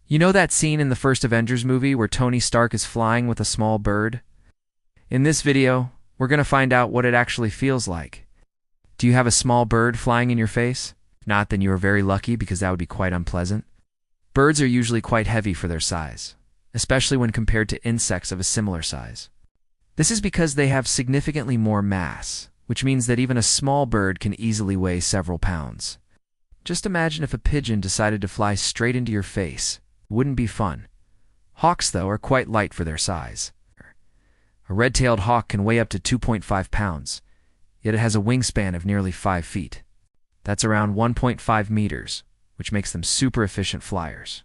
You know that scene in the first Avengers movie where Tony Stark is flying with a small bird? In this video, we're going to find out what it actually feels like. Do you have a small bird flying in your face? If not, then you are very lucky because that would be quite unpleasant. Birds are usually quite heavy for their size, especially when compared to insects of a similar size. This is because they have significantly more mass, which means that even a small bird can easily weigh several pounds. Just imagine if a pigeon decided to fly straight into your face. It wouldn't be fun. Hawks, though, are quite light for their size. A red-tailed hawk can weigh up to 2.5 pounds, yet it has a wingspan of nearly 5 feet. That's around 1.5 meters, which makes them super efficient flyers.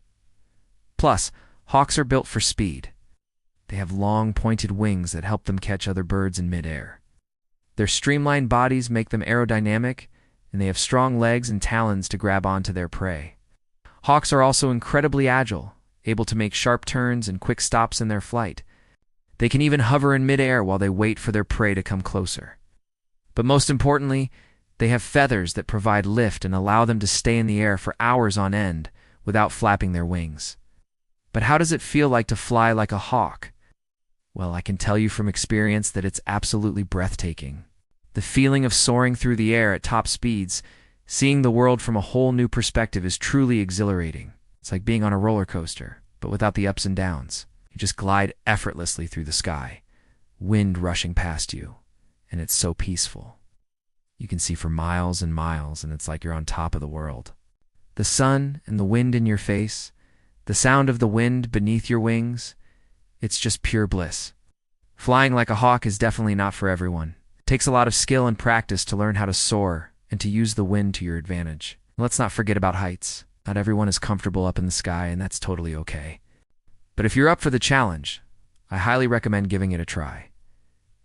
Plus, hawks are built for speed. They have long, pointed wings that help them catch other birds in midair. Their streamlined bodies make them aerodynamic, and they have strong legs and talons to grab onto their prey. Hawks are also incredibly agile, able to make sharp turns and quick stops in their flight. They can even hover in midair while they wait for their prey to come closer. But most importantly, they have feathers that provide lift and allow them to stay in the air for hours on end without flapping their wings. But how does it feel like to fly like a hawk? Well, I can tell you from experience that it's absolutely breathtaking. The feeling of soaring through the air at top speeds, seeing the world from a whole new perspective, is truly exhilarating. It's like being on a roller coaster, but without the ups and downs. You just glide effortlessly through the sky, wind rushing past you, and it's so peaceful. You can see for miles and miles, and it's like you're on top of the world. The sun and the wind in your face, the sound of the wind beneath your wings, it's just pure bliss. Flying like a hawk is definitely not for everyone. It takes a lot of skill and practice to learn how to soar and to use the wind to your advantage. Let's not forget about heights. Not everyone is comfortable up in the sky, and that's totally okay. But if you're up for the challenge, I highly recommend giving it a try.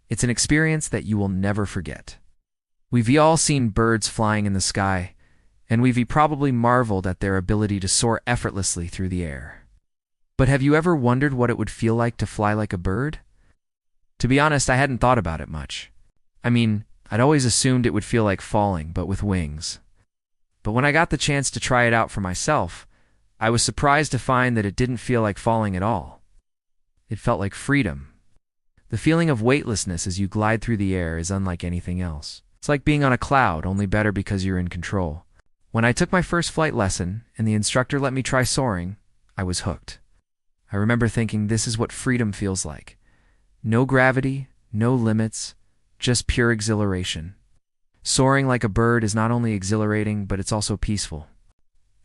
It's an experience that you will never forget. We've all seen birds flying in the sky, and we've probably marveled at their ability to soar effortlessly through the air. But have you ever wondered what it would feel like to fly like a bird? To be honest, I hadn't thought about it much. I mean, I'd always assumed it would feel like falling, but with wings. But when I got the chance to try it out for myself, I was surprised to find that it didn't feel like falling at all. It felt like freedom. The feeling of weightlessness as you glide through the air is unlike anything else. It's like being on a cloud, only better because you're in control. When I took my first flight lesson and the instructor let me try soaring, I was hooked. I remember thinking, this is what freedom feels like. No gravity, no limits, just pure exhilaration. Soaring like a bird is not only exhilarating, but it's also peaceful.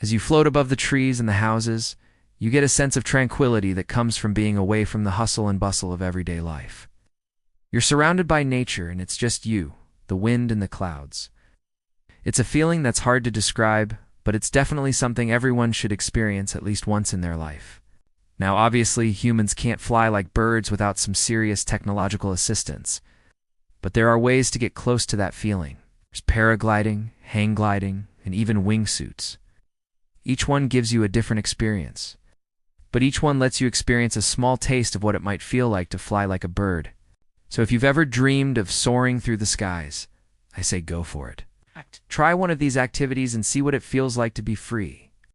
As you float above the trees and the houses, you get a sense of tranquility that comes from being away from the hustle and bustle of everyday life. You're surrounded by nature, and it's just you, the wind and the clouds. It's a feeling that's hard to describe, but it's definitely something everyone should experience at least once in their life. Now, obviously, humans can't fly like birds without some serious technological assistance, but there are ways to get close to that feeling. There's paragliding, hang gliding, and even wingsuits. Each one gives you a different experience, but each one lets you experience a small taste of what it might feel like to fly like a bird. So if you've ever dreamed of soaring through the skies, I say go for it. Try one of these activities and see what it feels like to be free.